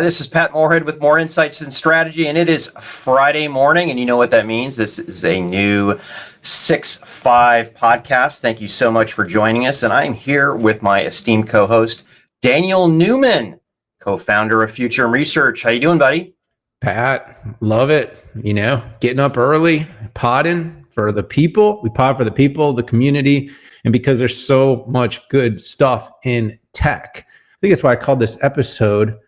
Hi, this is Pat Moorhead with Moor Insights Strategy, and it is Friday morning, and you know what that means. This is a new 6-5 podcast. Thank you so much for joining us, and I'm here with my esteemed co-host, Daniel Newman, co-founder of Futurum Research. How you doing, buddy? Pat, love it. You know, getting up early, podding for the people. We pod for the people, the community, and because there's so much good stuff in tech. I think that's why I called this episode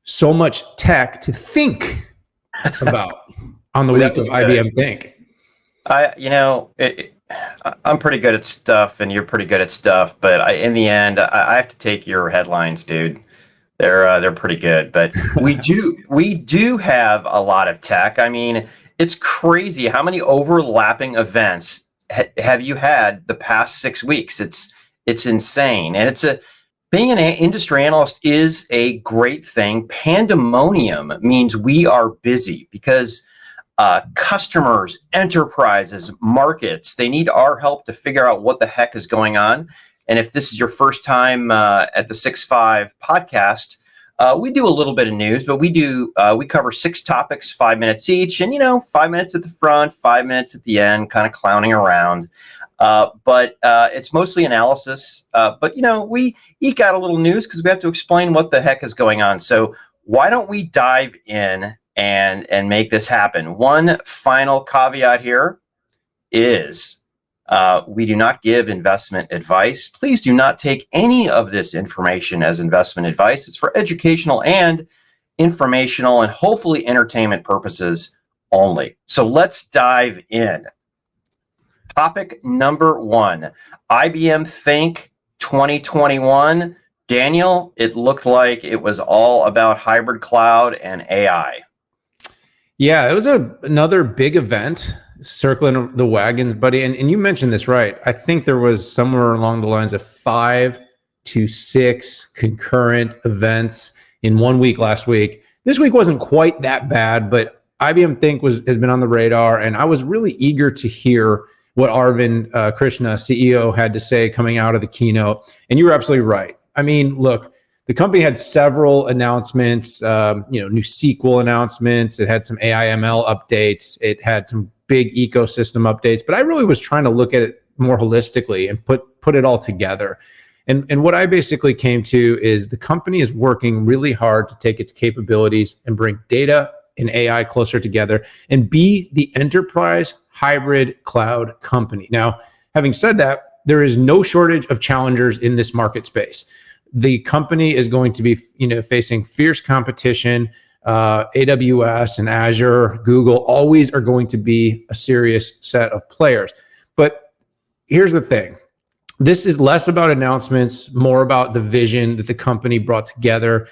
So Much Tech to Think About on the week of IBM Think. I'm pretty good at stuff and you're pretty good at stuff, but in the end, I have to take your headlines, dude. They're pretty good, but we do have a lot of tech. I mean, it's crazy how many overlapping events have you had the past 6 weeks. It's insane, and being an industry analyst is a great thing. Pandemonium means we are busy because customers, enterprises, markets, they need our help to figure out what the heck is going on. And if this is your first time at the 6-5 podcast, we do a little bit of news, but we cover 6 topics, 5 minutes each, and 5 minutes at the front, 5 minutes at the end, kind of clowning around. But it's mostly analysis. But we eke out a little news because we have to explain what the heck is going on. So why don't we dive in and make this happen? One final caveat here is we do not give investment advice. Please do not take any of this information as investment advice. It's for educational and informational and hopefully entertainment purposes only. So let's dive in. Topic number 1, IBM Think 2021. Daniel, it looked like it was all about hybrid cloud and AI. Yeah, it was another big event circling the wagons, buddy. And you mentioned this right. I think there was somewhere along the lines of 5 to 6 concurrent events in 1 week last week. This week wasn't quite that bad, but IBM Think has been on the radar, and I was really eager to hear what Arvind Krishna, CEO, had to say coming out of the keynote. And you were absolutely right. I mean, look, the company had several announcements, new SQL announcements. It had some AI ML updates. It had some big ecosystem updates. But I really was trying to look at it more holistically and put it all together. And what I basically came to is the company is working really hard to take its capabilities and bring data and AI closer together and be the enterprise hybrid cloud company. Now, having said that, there is no shortage of challengers in this market space. The company is going to be, facing fierce competition. AWS and Azure, Google always are going to be a serious set of players. But here's the thing. This is less about announcements, more about the vision that the company brought together.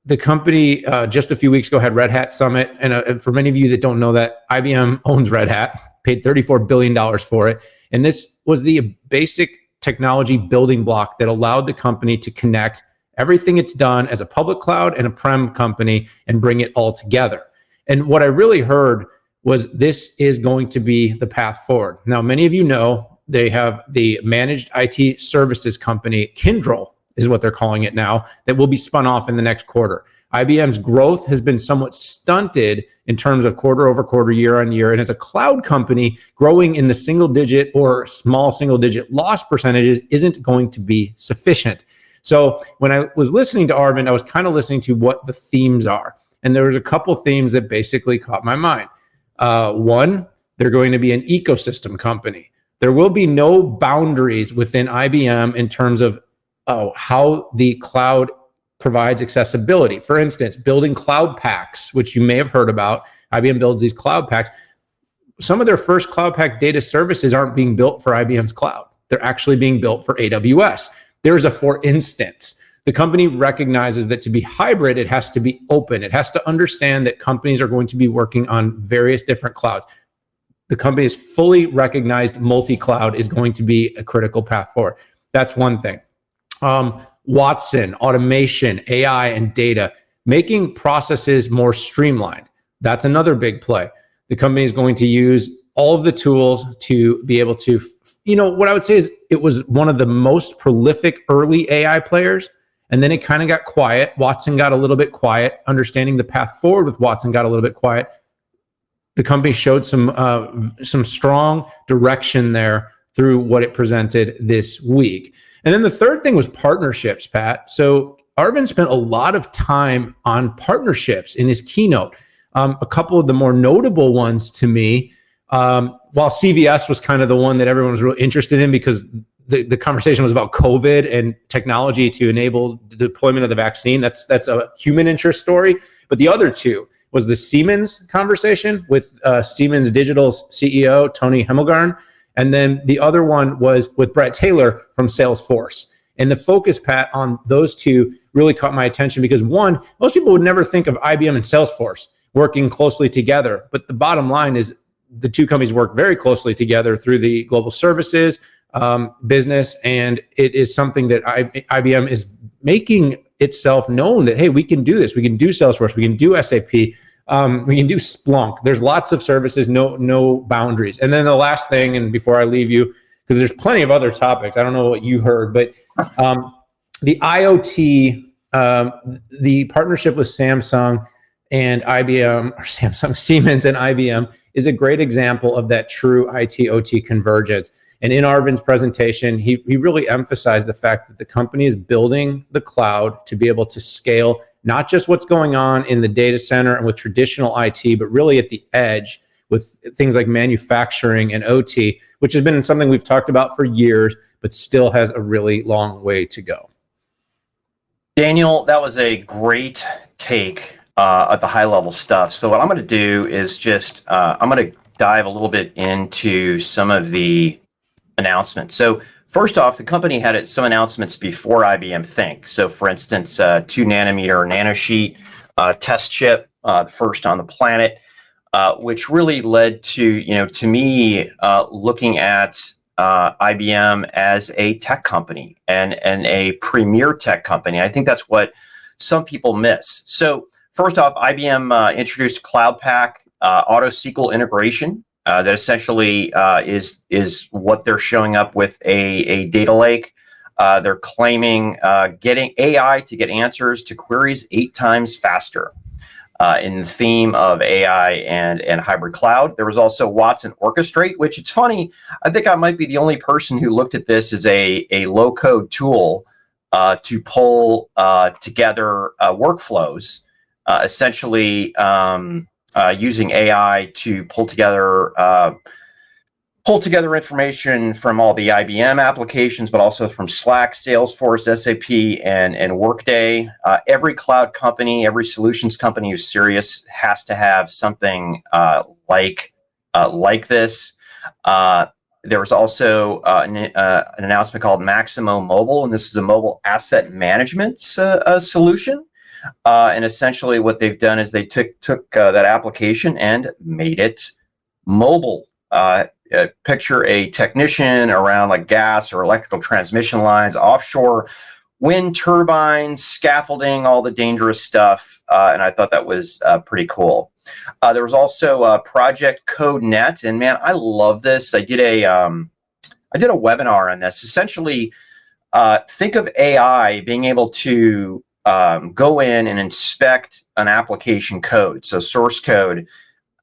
The company just a few weeks ago had Red Hat Summit. And for many of you that don't know that, IBM owns Red Hat, paid $34 billion for it. And this was the basic technology building block that allowed the company to connect everything it's done as a public cloud and a prem company and bring it all together. And what I really heard was this is going to be the path forward. Now, many of you know they have the managed IT services company, Kyndryl, is what they're calling it now, that will be spun off in the next quarter. IBM's growth has been somewhat stunted in terms of quarter over quarter, year on year. And as a cloud company, growing in the single digit or small single digit loss percentages isn't going to be sufficient. So when I was listening to Arvind, I was kind of listening to what the themes are. And there was a couple themes that basically caught my mind. One, they're going to be an ecosystem company. There will be no boundaries within IBM in terms of how the cloud provides accessibility. For instance, building cloud packs, which you may have heard about. IBM builds these cloud packs. Some of their first cloud pack data services aren't being built for IBM's cloud. They're actually being built for AWS. There's a for instance. The company recognizes that to be hybrid, it has to be open. It has to understand that companies are going to be working on various different clouds. The company is fully recognized multi-cloud is going to be a critical path forward. That's one thing. Watson, automation, AI, and data, making processes more streamlined. That's another big play. The company is going to use all of the tools to be able to, what I would say is it was one of the most prolific early AI players And then it kind of got quiet. Watson got a little bit quiet. Understanding the path forward with Watson got a little bit quiet. The company showed some strong direction there through what it presented this week. And then the third thing was partnerships, Pat. So Arvind spent a lot of time on partnerships in his keynote. A couple of the more notable ones to me, while CVS was kind of the one that everyone was really interested in because the conversation was about COVID and technology to enable the deployment of the vaccine. That's a human interest story. But the other two was the Siemens conversation with Siemens Digital's CEO, Tony Hemmelgarn. And then the other one was with Brett Taylor from Salesforce. And the focus, Pat, on those two really caught my attention because one, most people would never think of IBM and Salesforce working closely together. But the bottom line is the two companies work very closely together through the global services business. And it is something that IBM is making itself known that, hey, we can do this. We can do Salesforce. We can do SAP. We can do Splunk. There's lots of services, no boundaries. And then the last thing, and before I leave you, because there's plenty of other topics, I don't know what you heard, but the IoT, the partnership with Samsung and IBM, or Samsung, Siemens and IBM is a great example of that true IT-OT convergence. And in Arvind's presentation, he really emphasized the fact that the company is building the cloud to be able to scale not just what's going on in the data center and with traditional IT, but really at the edge with things like manufacturing and OT, which has been something we've talked about for years, but still has a really long way to go. Daniel, that was a great take at the high level stuff. So what I'm going to do is just, I'm going to dive a little bit into some of the announcements. So first off, the company had some announcements before IBM Think. So for instance, 2 nanometer nanosheet test chip, the first on the planet, which really led to, to me, looking at IBM as a tech company and a premier tech company. I think that's what some people miss. So first off, IBM introduced Cloud Pak Auto SQL integration. That essentially is what they're showing up with a data lake. They're claiming getting AI to get answers to queries 8 times faster. In the theme of AI and hybrid cloud. There was also Watson Orchestrate, which it's funny, I think I might be the only person who looked at this as a low-code tool to pull together workflows, essentially using AI to pull together information from all the IBM applications, but also from Slack, Salesforce, SAP, and Workday. Every cloud company, every solutions company who's serious has to have something like this. There was also an announcement called Maximo Mobile, and this is a mobile asset management solution. And essentially what they've done is they took that application and made it mobile. Picture a technician around like gas or electrical transmission lines, offshore wind turbines, scaffolding, all the dangerous stuff. And I thought that was pretty cool. There was also Project CodeNet, and man, I love this. I did a webinar on this. Essentially, think of AI being able to go in and inspect an application code, so source code,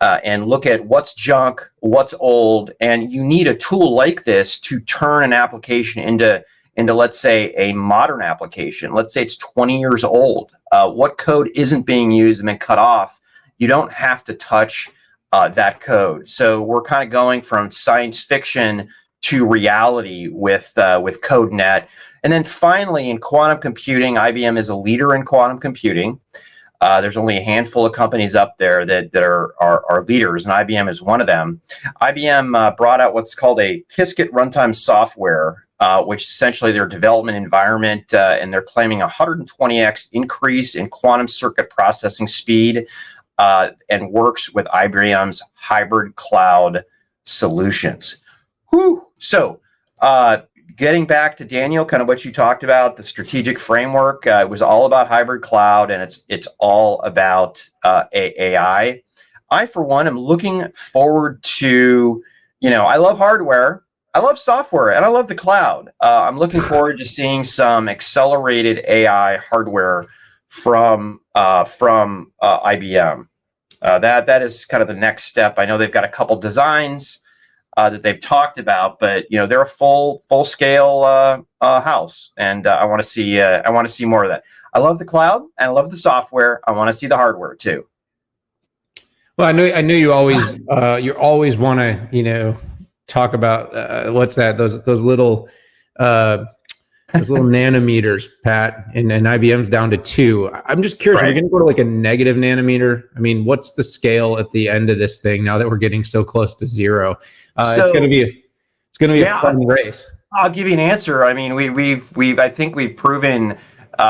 and look at what's junk, what's old, and you need a tool like this to turn an application into let's say a modern application. Let's say it's 20 years old. What code isn't being used and been cut off? You don't have to touch that code. So we're kind of going from science fiction to reality with CodeNet. And then finally, in quantum computing, IBM is a leader in quantum computing. There's only a handful of companies up there that are leaders, and IBM is one of them. IBM brought out what's called a Qiskit runtime software, which is essentially their development environment, and they're claiming 120x increase in quantum circuit processing speed, and works with IBM's hybrid cloud solutions. Whew. So, getting back to Daniel, kind of what you talked about, the strategic framework, it was all about hybrid cloud, and it's all about AI. I, for one, am looking forward to, I love hardware. I love software and I love the cloud. I'm looking forward to seeing some accelerated AI hardware from IBM. That is kind of the next step. I know they've got a couple designs that they've talked about, but they're a full scale house, and I want to see more of that. I love the cloud and I love the software. I want to see the hardware too. Well, I know you always want to talk about what's that those little nanometers, Pat, and IBM's down to 2. I'm just curious, Right. Are we going to go to like a negative nanometer? I mean, what's the scale at the end of this thing now that we're getting so close to 0? It's going to be a fun race. I'll give you an answer. I mean, I think we've proven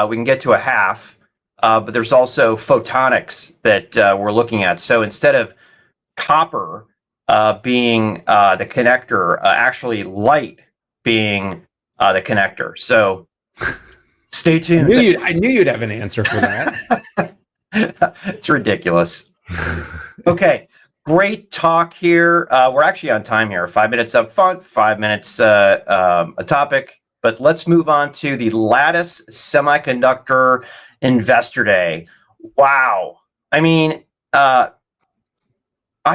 we can get to a half, but there's also photonics that we're looking at. So instead of copper being the connector, actually light being the connector. So stay tuned. I knew you'd have an answer for that. It's ridiculous. Okay. Great talk here. We're actually on time here. 5 minutes up front, 5 minutes a topic. But let's move on to the Lattice Semiconductor Investor Day. Wow. I mean, I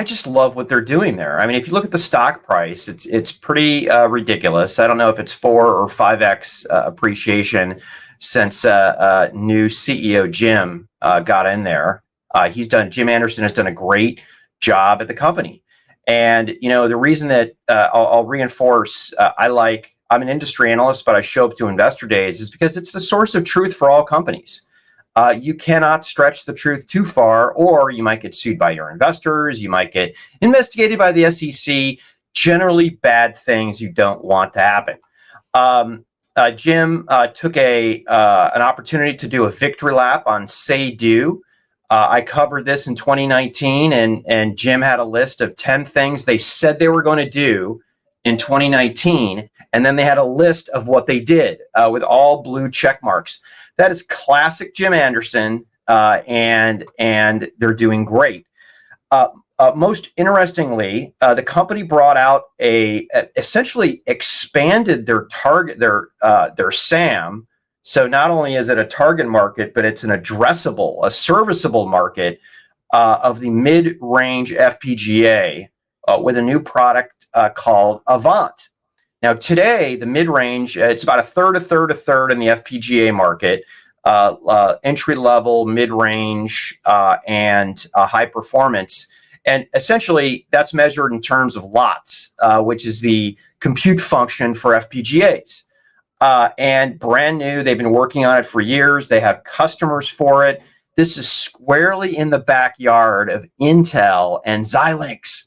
just love what they're doing there. I mean, if you look at the stock price, it's pretty ridiculous. I don't know if it's 4 or 5x appreciation since new CEO Jim got in there. Jim Anderson has done a great job at the company. And, the reason that I'll reinforce, I'm an industry analyst, but I show up to investor days is because it's the source of truth for all companies. You cannot stretch the truth too far, or you might get sued by your investors. You might get investigated by the SEC, generally bad things you don't want to happen. Jim took an opportunity to do a victory lap on Say Do. I covered this in 2019, and Jim had a list of 10 things they said they were going to do in 2019, and then they had a list of what they did with all blue check marks. That is classic Jim Anderson, and they're doing great. Most interestingly, the company brought out essentially expanded their target, their SAM. So not only is it a target market, but it's an addressable, a serviceable market of the mid-range FPGA with a new product called Avant. Now today, the mid-range, it's about a third in the FPGA market, entry-level, mid-range, and high performance. And essentially, that's measured in terms of lots, which is the compute function for FPGAs. And brand new, they've been working on it for years. They have customers for it. This is squarely in the backyard of Intel and Xilinx.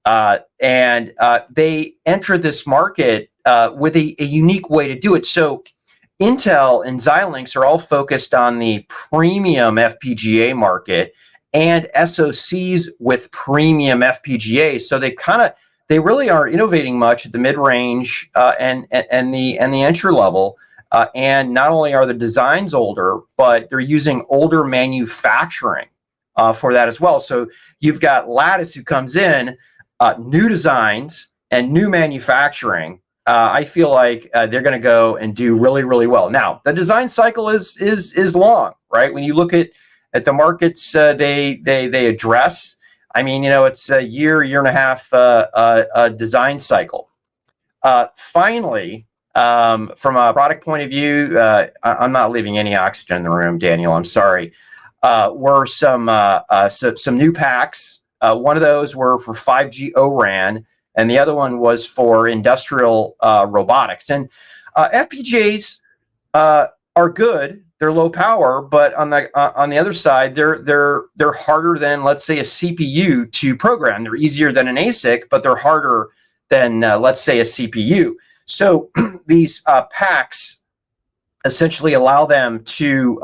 And they entered this market with a unique way to do it. So Intel and Xilinx are all focused on the premium FPGA market and SoCs with premium FPGAs. So they really aren't innovating much at the mid-range and the entry level. And not only are the designs older, but they're using older manufacturing for that as well. So you've got Lattice who comes in, new designs and new manufacturing. I feel like they're going to go and do really, really well. Now, the design cycle is long, right? When you look at the markets they address, I mean, it's a year and a half a design cycle. Finally, from a product point of view, I'm not leaving any oxygen in the room, Daniel. I'm sorry. Were some new packs. One of those were for 5G O-RAN, and the other one was for industrial robotics. And FPGAs are good. They're low power, but on the other side, they're harder than, let's say, a CPU to program. They're easier than an ASIC, but they're harder than let's say a CPU. So these packs essentially allow them to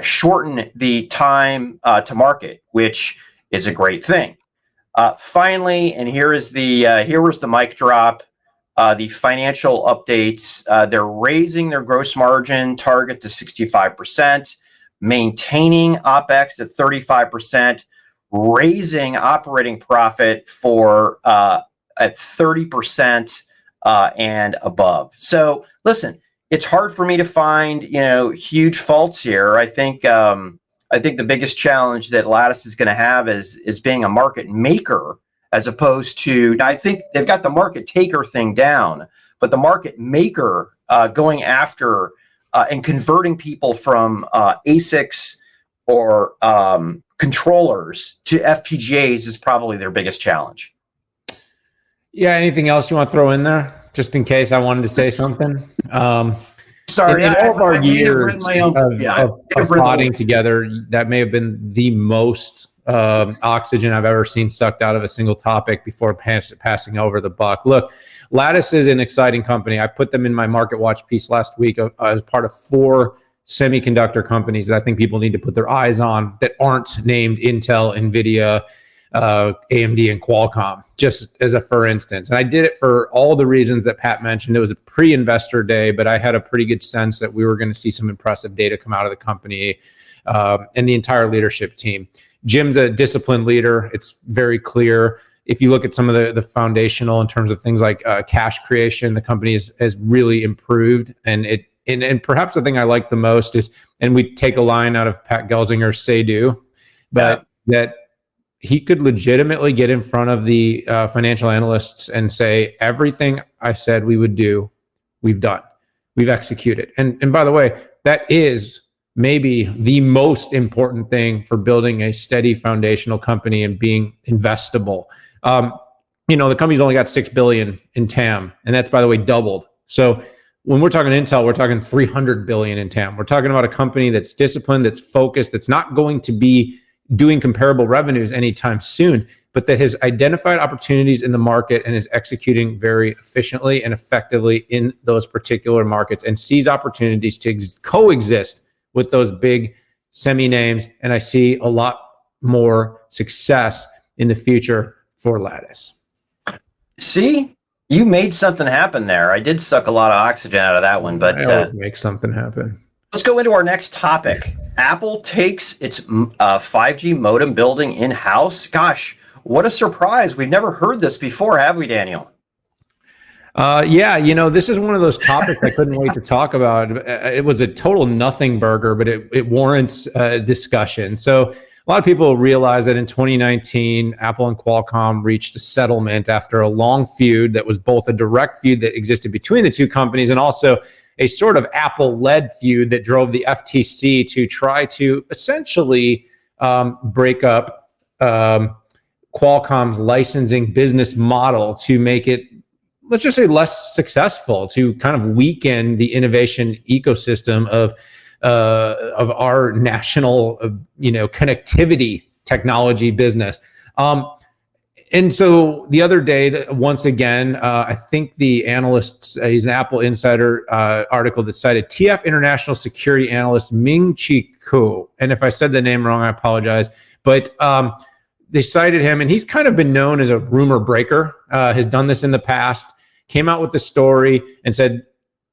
shorten the time to market, which is a great thing. Finally, and here was the mic drop. The financial updates, they're raising their gross margin target to 65%, maintaining OPEX at 35%, raising operating profit for at 30% and above. So listen, it's hard for me to find, huge faults here. I think the biggest challenge that Lattice is going to have is being a market maker, as opposed to, I think they've got the market taker thing down, but the market maker, going after and converting people from ASICs or controllers to FPGAs is probably their biggest challenge. Yeah. Anything else you want to throw in there, just in case I wanted to say something? Sorry, in all of our years of plotting together, that may have been the most oxygen I've ever seen sucked out of a single topic before passing over the buck. Look, Lattice is an exciting company. I put them in my Market Watch piece last week as part of 4 semiconductor companies that I think people need to put their eyes on that aren't named Intel, NVIDIA, AMD, and Qualcomm, just as a for instance. And I did it for all the reasons that Pat mentioned. It was a pre-investor day, but I had a pretty good sense that we were going to see some impressive data come out of the company and the entire leadership team. Jim's a disciplined leader. It's very clear. If you look at some of the foundational in terms of things like cash creation, the company has really improved. And perhaps the thing I like the most is, and we take a line out of Pat Gelsinger's Say Do, but that he could legitimately get in front of the financial analysts and say, everything I said we would do, we've done, we've executed. And by the way, that is maybe the most important thing for building a steady foundational company and being investable. The company's only got $6 billion in TAM, and that's, by the way, doubled. So when we're talking Intel, we're talking $300 billion in TAM. We're talking about a company that's disciplined, that's focused, that's not going to be doing comparable revenues anytime soon, but that has identified opportunities in the market and is executing very efficiently and effectively in those particular markets and sees opportunities to coexist with those big semi names. And I see a lot more success in the future for Lattice. See, you made something happen there. I did suck a lot of oxygen out of that one, but I always make something happen. Let's go into our next topic. Apple takes its 5G modem building in-house. Gosh, what a surprise. We've never heard this before, have we, Daniel? This is one of those topics I couldn't wait to talk about. It was a total nothing burger, but it warrants discussion. So a lot of people realize that in 2019, Apple and Qualcomm reached a settlement after a long feud that was both a direct feud that existed between the two companies and also a sort of Apple-led feud that drove the FTC to try to essentially break up Qualcomm's licensing business model to make it, let's just say, less successful, to kind of weaken the innovation ecosystem of our national, connectivity technology business. And so the other day, once again, I think the analysts, he's an Apple Insider article that cited TF International security analyst Ming-Chi Kuo. And if I said the name wrong, I apologize. But they cited him, and he's kind of been known as a rumor breaker, has done this in the past, came out with the story and said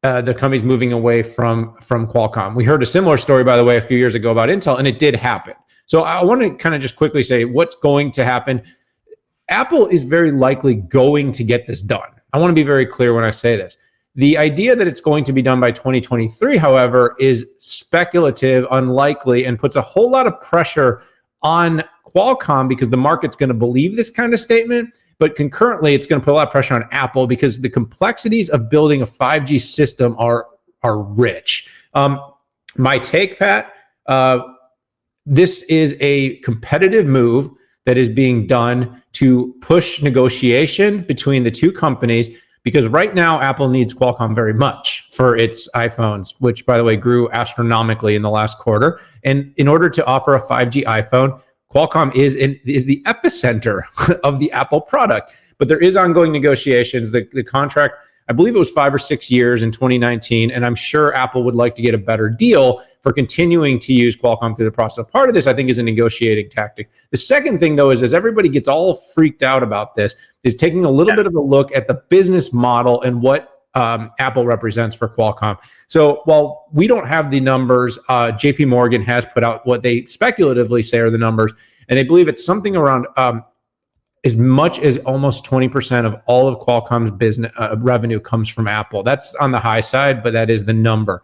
the company's moving away from Qualcomm. We heard a similar story, by the way, a few years ago about Intel, and it did happen. So I want to kind of just quickly say what's going to happen. Apple is very likely going to get this done. I want to be very clear when I say this. The idea that it's going to be done by 2023, however, is speculative, unlikely, and puts a whole lot of pressure on Qualcomm because the market's going to believe this kind of statement. But concurrently, it's going to put a lot of pressure on Apple because the complexities of building a 5G system are rich. My take, Pat, this is a competitive move that is being done to push negotiation between the two companies, because right now Apple needs Qualcomm very much for its iPhones, which, by the way, grew astronomically in the last quarter. And in order to offer a 5G iPhone, Qualcomm is the epicenter of the Apple product. But there is ongoing negotiations. The contract, I believe it was 5 or 6 years in 2019, and I'm sure Apple would like to get a better deal for continuing to use Qualcomm through the process. Part of this, I think, is a negotiating tactic. The second thing, though, is as everybody gets all freaked out about this, is taking a little bit of a look at the business model and what Apple represents for Qualcomm. So while we don't have the numbers, JP Morgan has put out what they speculatively say are the numbers, and they believe it's something around as much as almost 20% of all of Qualcomm's business revenue comes from Apple. That's on the high side, but that is the number.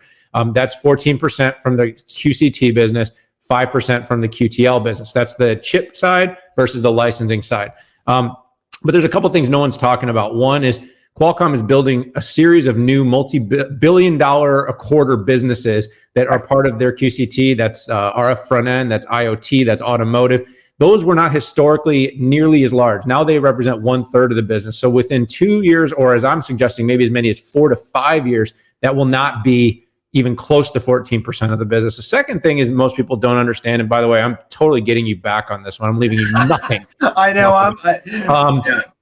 That's 14% from the QCT business, 5% from the QTL business. That's the chip side versus the licensing side. But there's a couple things no one's talking about. One is Qualcomm is building a series of new multi-billion-dollar a quarter businesses that are part of their QCT. That's RF front end, that's IoT, that's automotive. Those were not historically nearly as large. Now they represent 1/3 of the business. So within 2 years, or as I'm suggesting, maybe as many as 4 to 5 years, that will not be even close to 14% of the business. The second thing is most people don't understand. And by the way, I'm totally getting you back on this one. I'm leaving you nothing. I know.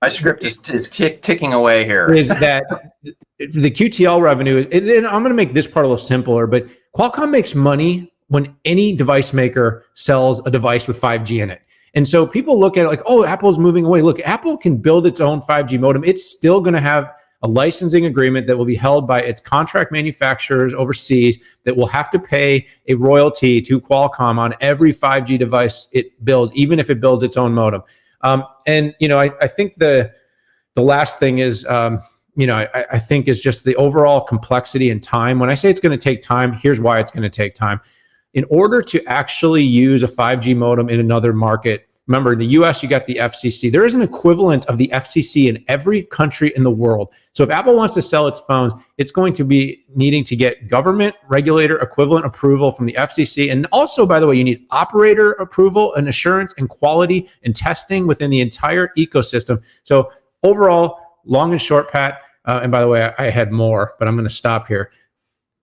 My script is ticking away here. Is that the QTL revenue is, and I'm going to make this part a little simpler, but Qualcomm makes money when any device maker sells a device with 5G in it. And so people look at it like, oh, Apple's moving away. Look, Apple can build its own 5G modem. It's still going to have a licensing agreement that will be held by its contract manufacturers overseas that will have to pay a royalty to Qualcomm on every 5G device it builds, even if it builds its own modem. And, you know, I think the last thing is, you know, I think is just the overall complexity and time. When I say it's going to take time, here's why it's going to take time. In order to actually use a 5G modem in another market, remember in the US, you got the FCC. There is an equivalent of the FCC in every country in the world. So if Apple wants to sell its phones, it's going to be needing to get government regulator equivalent approval from the FCC. And also, by the way, you need operator approval and assurance and quality and testing within the entire ecosystem. So overall, long and short, Pat, and by the way, I had more, but I'm going to stop here.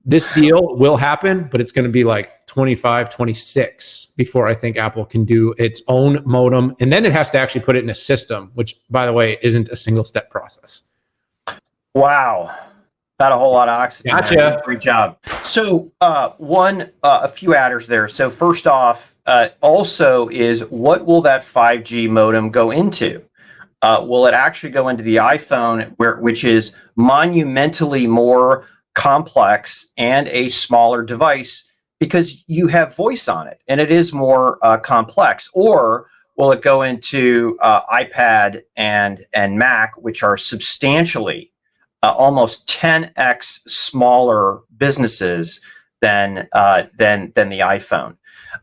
This deal will happen, but it's going to be like 25, 26 before I think Apple can do its own modem. And then it has to actually put it in a system, which, by the way, isn't a single step process. Wow. Not a whole lot of oxygen. Gotcha. Great job. So a few adders there. So first off, also is what will that 5G modem go into? Will it actually go into the iPhone, which is monumentally more complex and a smaller device because you have voice on it and it is more complex? Or will it go into iPad and Mac, which are substantially almost 10x smaller businesses than the iPhone?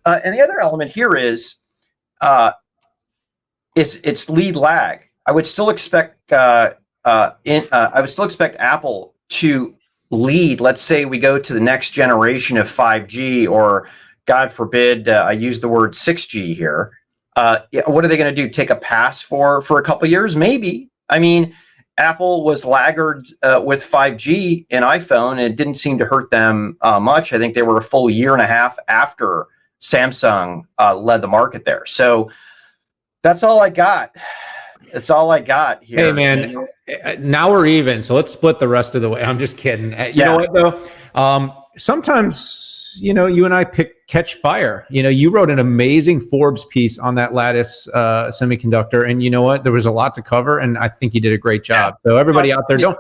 And the other element here is it's lead lag. I would still expect Apple to lead. Let's say we go to the next generation of 5G, or God forbid, I use the word 6G here. What are they going to do? Take a pass for a couple of years? Maybe. I mean, Apple was laggard with 5G in iPhone, and it didn't seem to hurt them much. I think they were a full year and a half after Samsung led the market there. So that's all I got. That's all I got here. Hey, man, now we're even. So let's split the rest of the way. I'm just kidding. You know what, though? Sometimes, you know, you and I catch fire. You know, you wrote an amazing Forbes piece on that Lattice semiconductor. And you know what? There was a lot to cover. And I think you did a great job. So everybody out there, don't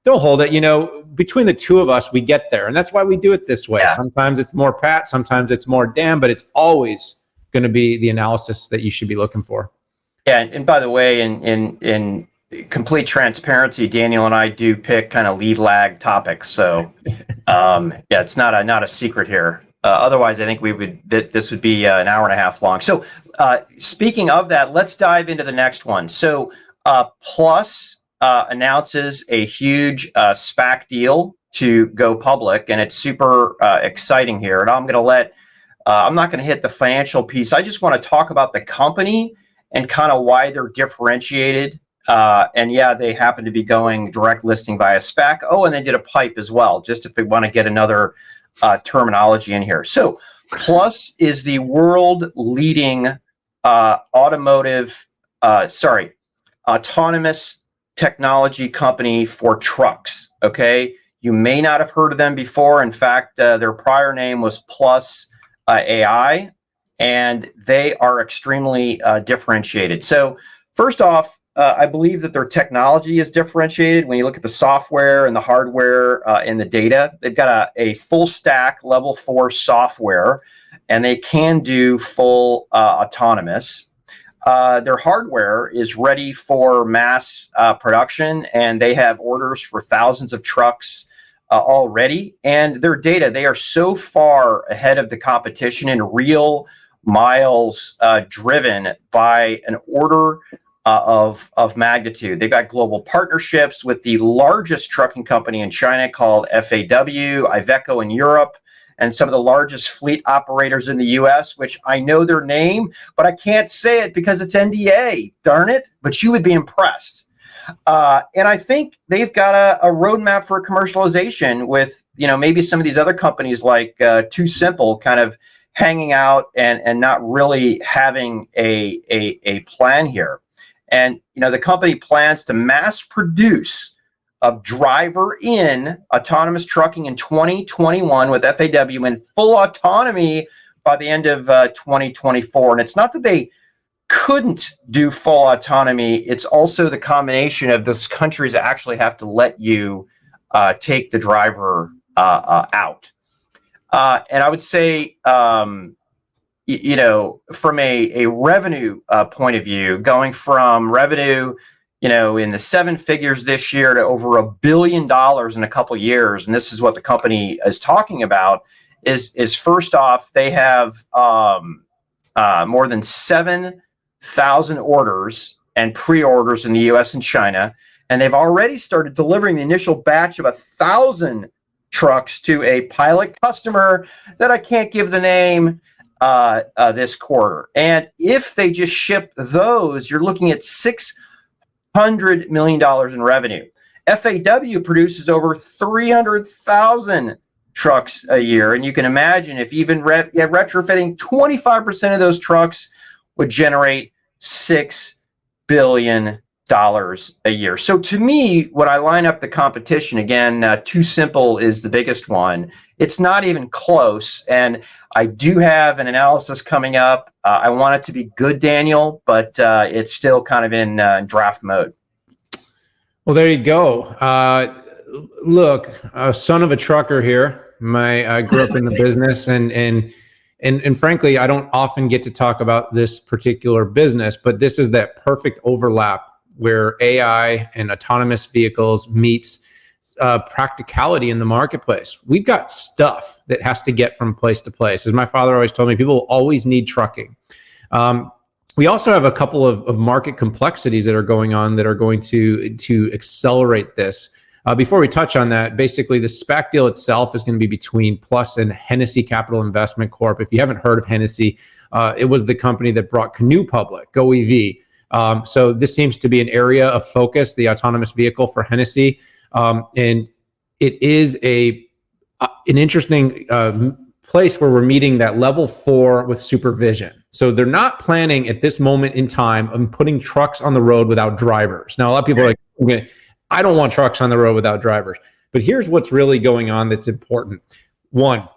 hold it. You know, between the two of us, we get there. And that's why we do it this way. Yeah. Sometimes it's more Pat. Sometimes it's more Dan. But it's always going to be the analysis that you should be looking for. Yeah, and by the way, in complete transparency, Daniel and I do pick kind of lead lag topics. So, yeah, it's not a secret here. Otherwise, I think this would be an hour and a half long. So, speaking of that, let's dive into the next one. So, Plus announces a huge SPAC deal to go public, and it's super exciting here. And I'm not going to hit the financial piece. I just want to talk about the company and kind of why they're differentiated. And yeah, they happen to be going direct listing via SPAC. Oh, and they did a PIPE as well, just if we want to get another terminology in here. So Plus is the world leading autonomous technology company for trucks. Okay. You may not have heard of them before. In fact, their prior name was Plus AI. And they are extremely differentiated. So first off, I believe that their technology is differentiated. When you look at the software and the hardware and the data, they've got a full stack level 4 software, and they can do full autonomous. their hardware is ready for mass production, and they have orders for thousands of trucks already. And their data, they are so far ahead of the competition in real miles driven by an order of magnitude. They've got global partnerships with the largest trucking company in China called FAW, Iveco in Europe, and some of the largest fleet operators in the US, which I know their name, but I can't say it because it's NDA, darn it, but you would be impressed. And I think they've got a roadmap for commercialization with, maybe some of these other companies like Too Simple kind of hanging out and not really having a plan here. And, the company plans to mass produce of driver-in autonomous trucking in 2021 with FAW and full autonomy by the end of 2024. And it's not that they couldn't do full autonomy. It's also the combination of those countries that actually have to let you take the driver out. And I would say, from a revenue point of view, going from revenue in the seven figures this year to over $1 billion in a couple of years, and this is what the company is talking about, is first off, they have more than 7,000 orders and pre-orders in the US and China, and they've already started delivering the initial batch of 1,000 trucks to a pilot customer that I can't give the name this quarter. And if they just ship those, you're looking at $600 million in revenue. FAW produces over 300,000 trucks a year. And you can imagine if even retrofitting 25% of those trucks would generate $6 billion a year. So to me, when I line up the competition, again, Too Simple is the biggest one. It's not even close. And I do have an analysis coming up. I want it to be good, Daniel, but it's still kind of in draft mode. Well, there you go. Look, son of a trucker here. I grew up in the business, and frankly, I don't often get to talk about this particular business, but this is that perfect overlap where AI and autonomous vehicles meets practicality in the marketplace. We've got stuff that has to get from place to place. As my father always told me, people will always need trucking. We also have a couple of market complexities that are going on that are going to accelerate this. Before we touch on that, basically the SPAC deal itself is going to be between Plus and Hennessy Capital Investment Corp. If you haven't heard of Hennessy, it was the company that brought Canoe public, Go EV. So this seems to be an area of focus, the autonomous vehicle for Hennessy. And it is an interesting place where we're meeting that level 4 with supervision. So they're not planning at this moment in time on putting trucks on the road without drivers. Now, a lot of people are like, I don't want trucks on the road without drivers. But here's what's really going on that's important. One,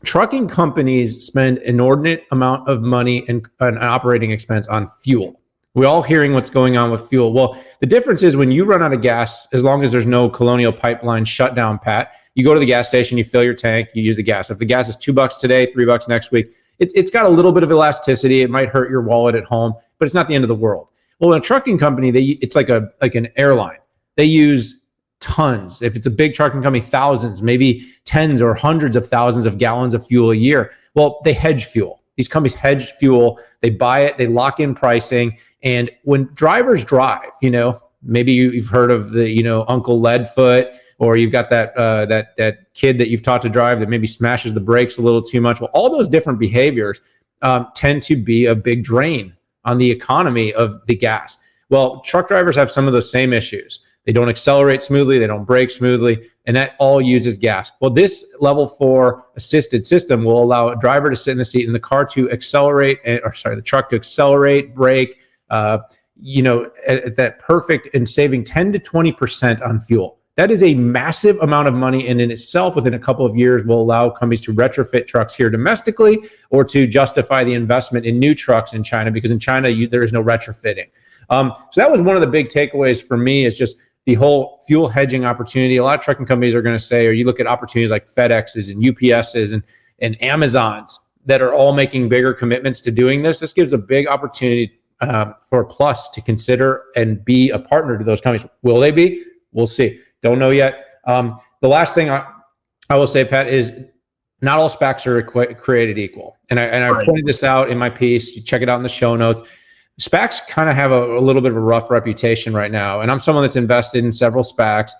trucking companies spend inordinate amount of money and an operating expense on fuel. We're all hearing what's going on with fuel. Well, the difference is when you run out of gas, as long as there's no Colonial Pipeline shutdown, Pat, you go to the gas station, you fill your tank, you use the gas. If the gas is $2 today, $3 next week, it's got a little bit of elasticity. It might hurt your wallet at home, but it's not the end of the world. Well, in a trucking company, it's like an airline. They use tons. If it's a big trucking company, thousands, maybe tens or hundreds of thousands of gallons of fuel a year. Well, they hedge fuel. These companies hedge fuel. They buy it. They lock in pricing. And when drivers drive, maybe you've heard of the, Uncle Leadfoot, or you've got that kid that you've taught to drive that maybe smashes the brakes a little too much. Well, all those different behaviors tend to be a big drain on the economy of the gas. Well, truck drivers have some of those same issues. They don't accelerate smoothly. They don't brake smoothly. And that all uses gas. Well, this level 4 assisted system will allow a driver to sit in the seat and the car to accelerate, the truck to accelerate, brake, at that perfect, and saving 10 to 20% on fuel. That is a massive amount of money, and in itself, within a couple of years, will allow companies to retrofit trucks here domestically or to justify the investment in new trucks in China, because in China, there is no retrofitting. So that was one of the big takeaways for me, is just the whole fuel hedging opportunity. A lot of trucking companies are going to say, or you look at opportunities like FedEx's and UPS's and Amazon's that are all making bigger commitments to doing this. This gives a big opportunity for Plus to consider and be a partner to those companies. Will they be? We'll see. Don't know yet. The last thing I will say, Pat, is not all SPACs are created equal. And I pointed this out in my piece. You check it out in the show notes. SPACs kind of have a little bit of a rough reputation right now. And I'm someone that's invested in several SPACs.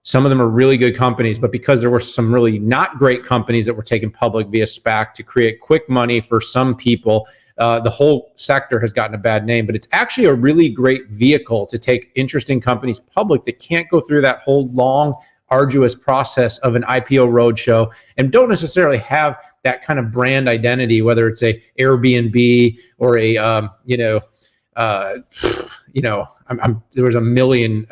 Some of them are really good companies, but because there were some really not great companies that were taken public via SPAC to create quick money for some people, the whole sector has gotten a bad name. But it's actually a really great vehicle to take interesting companies public that can't go through that whole long, arduous process of an IPO roadshow and don't necessarily have that kind of brand identity, whether it's a Airbnb or a there was a million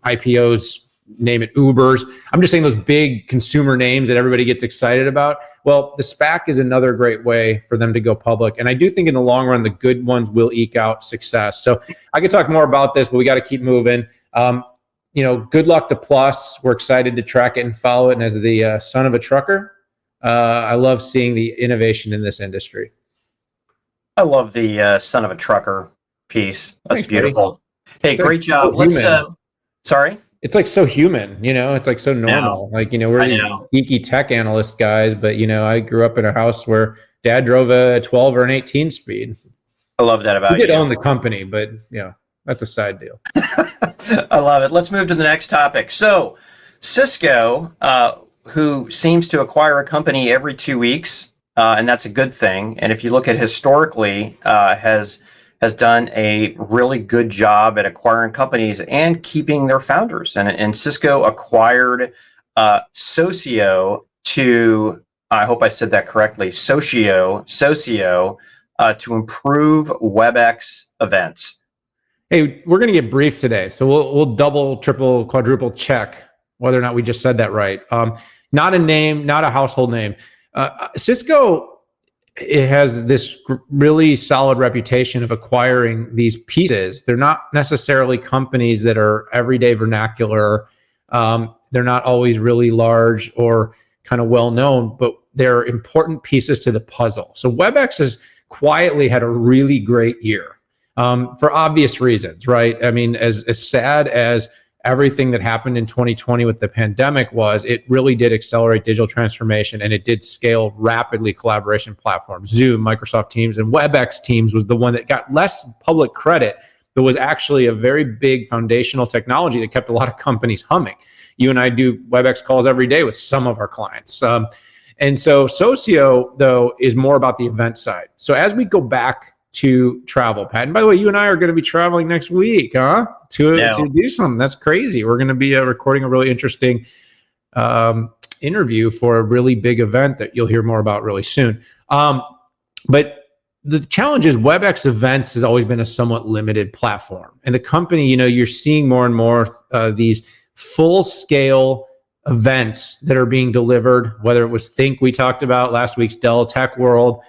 IPOs, name it Ubers. I'm just saying those big consumer names that everybody gets excited about. Well, the SPAC is another great way for them to go public. And I do think in the long run, the good ones will eke out success. So I could talk more about this, but we got to keep moving. Good luck to Plus. We're excited to track it and follow it. And as the son of a trucker, I love seeing the innovation in this industry. I love the son of a trucker piece. That's Thanks, beautiful. buddy. Hey, great job. Let's. Sorry. It's like so human, it's like so normal. Like, we're these geeky tech analyst guys, but I grew up in a house where dad drove a 12 or an 18 speed. I love that about you. We did own the company, but that's a side deal. I love it. Let's move to the next topic. So Cisco, who seems to acquire a company every 2 weeks, and that's a good thing. And if you look at historically, has done a really good job at acquiring companies and keeping their founders. And Cisco acquired Socio to, I hope I said that correctly, Socio to improve Webex events. Hey, we're going to get brief today. So we'll double, triple, quadruple check whether or not we just said that right. Not a name, not a household name. Cisco, it has this really solid reputation of acquiring these pieces. They're not necessarily companies that are everyday vernacular. They're not always really large or kind of well known, but they're important pieces to the puzzle. So Webex has quietly had a really great year for obvious reasons, right? I mean, as sad as everything that happened in 2020 with the pandemic was, it really did accelerate digital transformation, and it did scale rapidly collaboration platforms. Zoom, Microsoft Teams, and Webex Teams was the one that got less public credit, but was actually a very big foundational technology that kept a lot of companies humming. You and I do Webex calls every day with some of our clients. And so Socio, though, is more about the event side. So as we go back to travel, Pat, and by the way, you and I are going to be traveling next week, to do something. That's crazy. We're going to be recording a really interesting interview for a really big event that you'll hear more about really soon. But the challenge is Webex events has always been a somewhat limited platform. And the company, you're seeing more and more these full-scale events that are being delivered, whether it was Think we talked about last week's Dell Tech World,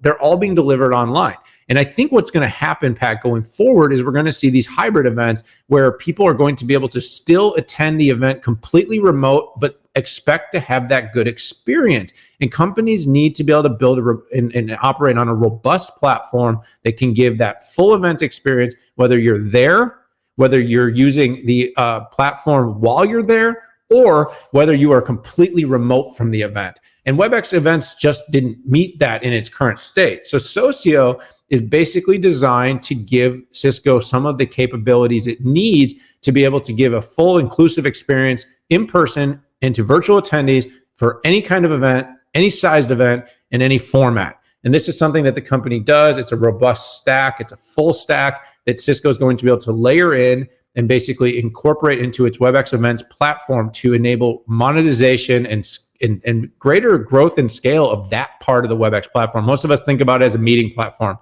they're all being delivered online. And I think what's going to happen, Pat, going forward is we're going to see these hybrid events where people are going to be able to still attend the event completely remote, but expect to have that good experience. And companies need to be able to build and operate on a robust platform that can give that full event experience, whether you're there, whether you're using the platform while you're there, or whether you are completely remote from the event. And Webex events just didn't meet that in its current state. So Socio is basically designed to give Cisco some of the capabilities it needs to be able to give a full inclusive experience in person and to virtual attendees for any kind of event, any sized event, in any format. And this is something that the company does. It's a robust stack. It's a full stack that Cisco is going to be able to layer in and basically incorporate into its Webex events platform to enable monetization and greater growth and scale of that part of the Webex platform. Most of us think about it as a meeting platform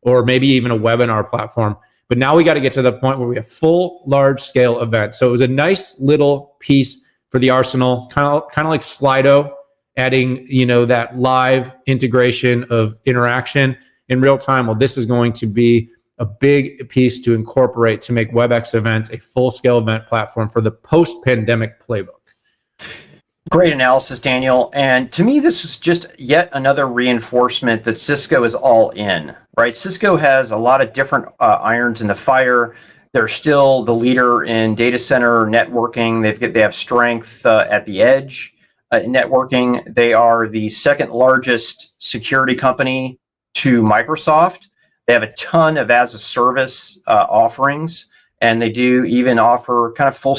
or maybe even a webinar platform. But now we got to get to the point where we have full, large-scale events. So it was a nice little piece for the arsenal, kind of like Slido, adding that live integration of interaction in real time. Well, this is going to be a big piece to incorporate to make Webex events a full-scale event platform for the post-pandemic playbook. Great analysis, Daniel. And to me, this is just yet another reinforcement that Cisco is all in, right? Cisco has a lot of different irons in the fire. They're still the leader in data center networking. They have strength at the edge networking. They are the second largest security company to Microsoft. They have a ton of as a service offerings, and they do even offer kind of full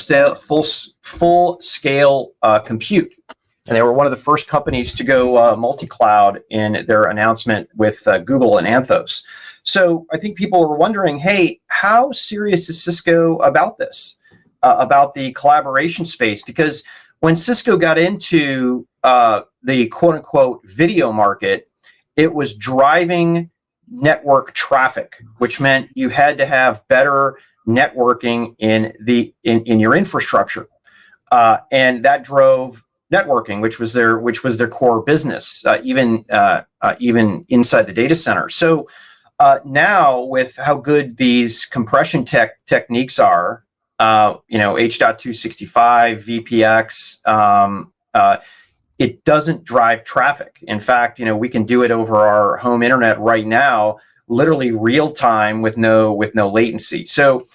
scale compute. And they were one of the first companies to go multi-cloud in their announcement with Google and Anthos. So I think people are wondering, hey, how serious is Cisco about this, about the collaboration space? Because when Cisco got into the quote unquote video market, it was driving network traffic, which meant you had to have better networking in your infrastructure, and that drove networking, which was their core business, even inside the data center. So now, with how good these compression techniques are, H.265, VPX, it doesn't drive traffic. In fact, we can do it over our home internet right now, literally real time with no latency. So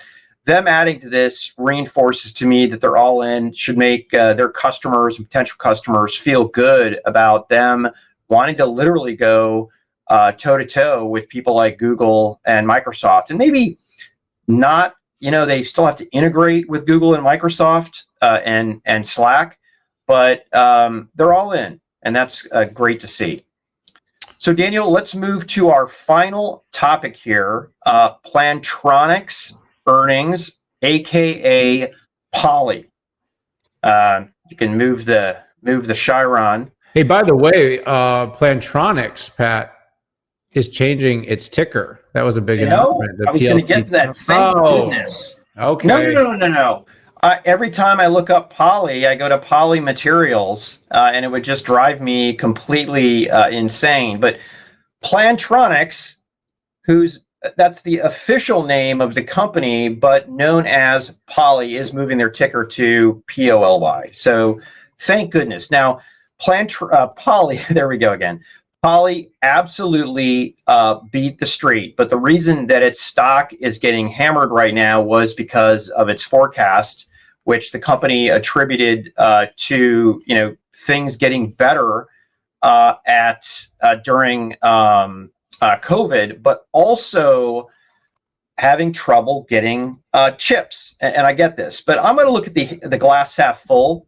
them adding to this reinforces to me that they're all in, should make their customers and potential customers feel good about them wanting to literally go toe to toe with people like Google and Microsoft. And maybe not, they still have to integrate with Google and Microsoft and Slack, but they're all in, and that's great to see. So Daniel, let's move to our final topic here, Plantronics Earnings, aka Poly. You can move the Chiron. Hey, by the way, Plantronics, Pat, is changing its ticker. That was a big announcement. I was going to get to that. Thank goodness. Okay. No. Every time I look up Poly, I go to Poly Materials, and it would just drive me completely insane. But Plantronics, that's the official name of the company, but known as Poly, is moving their ticker to POLY. So thank goodness. Now, Poly, there we go again. Poly absolutely beat the street, but the reason that its stock is getting hammered right now was because of its forecast, which the company attributed to things getting better during COVID, but also having trouble getting chips. And I get this, but I'm going to look at the glass half full,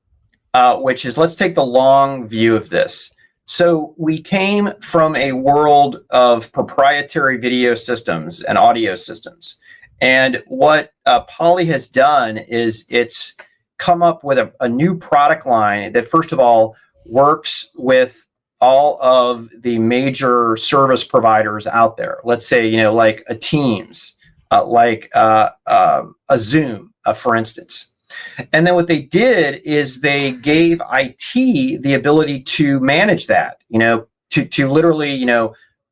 which is, let's take the long view of this. So we came from a world of proprietary video systems and audio systems. And what Poly has done is it's come up with a new product line that, first of all, works with all of the major service providers out there. Let's say, like a Teams, like a Zoom, for instance. And then what they did is they gave IT the ability to manage that, to literally,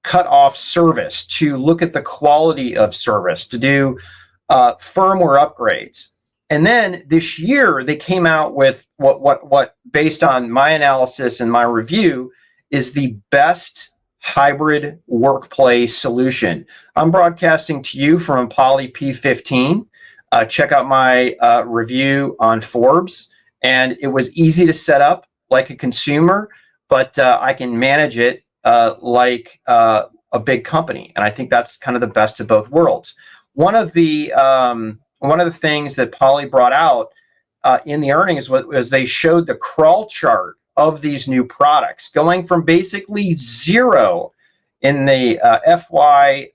cut off service, to look at the quality of service, to do firmware upgrades. And then this year they came out with what based on my analysis and my review is the best hybrid workplace solution. I'm broadcasting to you from Poly P15. Check out my review on Forbes, and it was easy to set up like a consumer, but I can manage it like a big company, and I think that's kind of the best of both worlds. One of the things that Poly brought out in the earnings was they showed the crawl chart of these new products, going from basically zero in the FY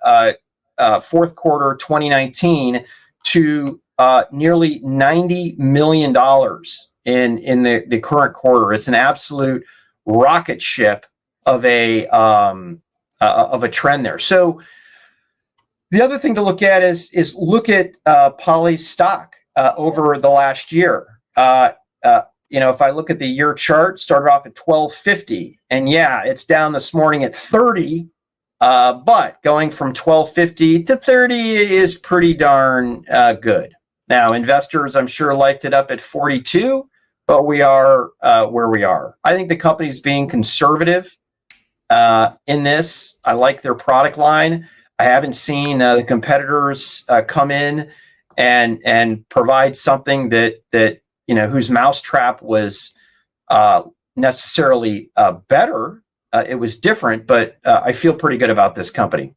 fourth quarter 2019 to nearly $90 million in the current quarter. It's an absolute rocket ship of a trend there. So the other thing to look at is look at Poly's stock over the last year. If I look at the year chart, started off at 1250, and yeah, it's down this morning at 30. But going from 1250 to 30 is pretty darn good. Now, investors, I'm sure, liked it up at 42, but we are where we are. I think the company's being conservative in this. I like their product line. I haven't seen the competitors come in and provide something that whose mousetrap was necessarily better. It was different, but I feel pretty good about this company.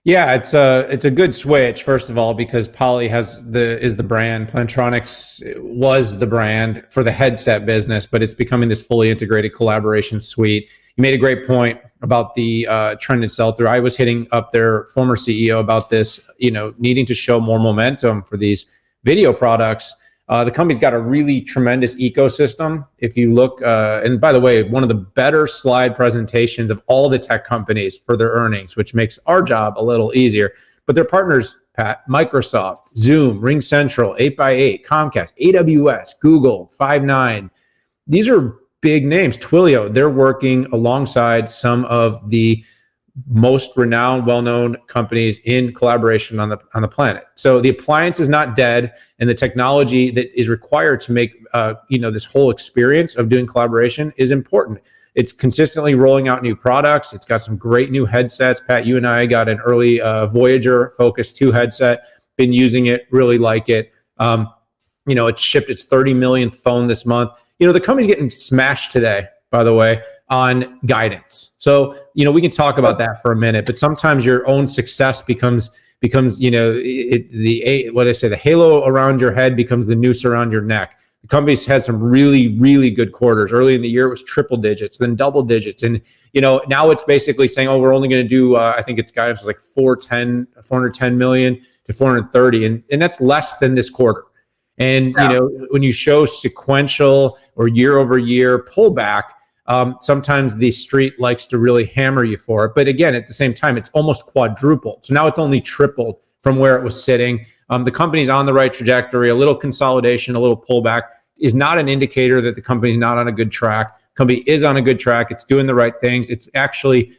Yeah, it's a good switch, first of all, because Poly is the brand. Plantronics was the brand for the headset business, but it's becoming this fully integrated collaboration suite. You made a great point about the trend in sell-through. I was hitting up their former CEO about this, needing to show more momentum for these video products. The company's got a really tremendous ecosystem. If you look, and by the way, one of the better slide presentations of all the tech companies for their earnings, which makes our job a little easier. But their partners, Pat, Microsoft, Zoom, RingCentral, 8x8, Comcast, AWS, Google, Five9. These are big names. Twilio, they're working alongside some of the most renowned, well-known companies in collaboration on the planet. So the appliance is not dead, and the technology that is required to make this whole experience of doing collaboration is important. It's consistently rolling out new products. It's got some great new headsets. Pat, you and I got an early Voyager Focus 2 headset. Been using it, really like it. It shipped its 30 millionth phone this month. The company's getting smashed today, by the way, on guidance. So, we can talk about that for a minute, but sometimes your own success becomes, the halo around your head becomes the noose around your neck. The company's had some really, really good quarters. Early in the year, it was triple digits, then double digits. And, now it's basically saying, oh, we're only going to do, I think its guidance was like 410 million to 430. And that's less than this quarter. And, when you show sequential or year over year pullback, sometimes the street likes to really hammer you for it. But again, at the same time, it's almost quadrupled. So now it's only tripled from where it was sitting. The company's on the right trajectory. A little consolidation, a little pullback is not an indicator that the company's not on a good track. The company is on a good track. It's doing the right things. It's actually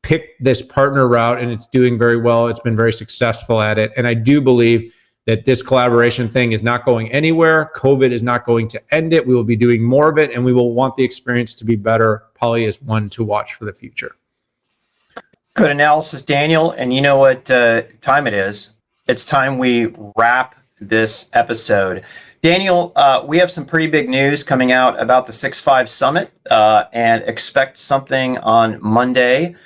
picked this partner route, and it's doing very well. It's been very successful at it. And I do believe that this collaboration thing is not going anywhere. COVID is not going to end it. We will be doing more of it, and we will want the experience to be better. Poly is one to watch for the future. Good analysis, Daniel. And you know what time it is? It's time we wrap this episode. Daniel, we have some pretty big news coming out about the 6.5 Summit, and expect something on Monday.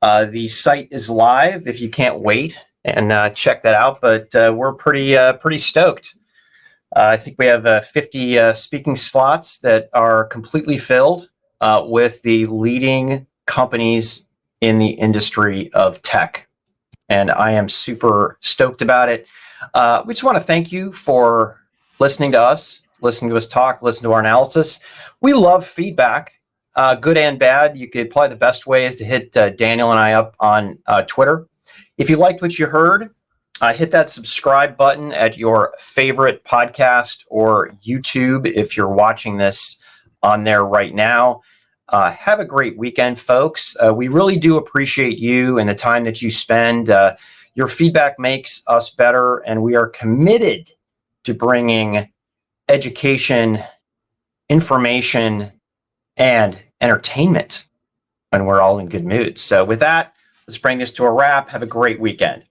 The site is live if you can't wait. And check that out. But we're pretty stoked. I think we have 50 speaking slots that are completely filled with the leading companies in the industry of tech. And I am super stoked about it. We just want to thank you for listening to us talk, listen to our analysis. We love feedback, good and bad. You could probably the best way is to hit Daniel and I up on Twitter. If you liked what you heard, hit that subscribe button at your favorite podcast or YouTube if you're watching this on there right now. Have a great weekend, folks. We really do appreciate you and the time that you spend. Your feedback makes us better, and we are committed to bringing education, information, and entertainment when we're all in good moods. So with that, let's bring this to a wrap. Have a great weekend.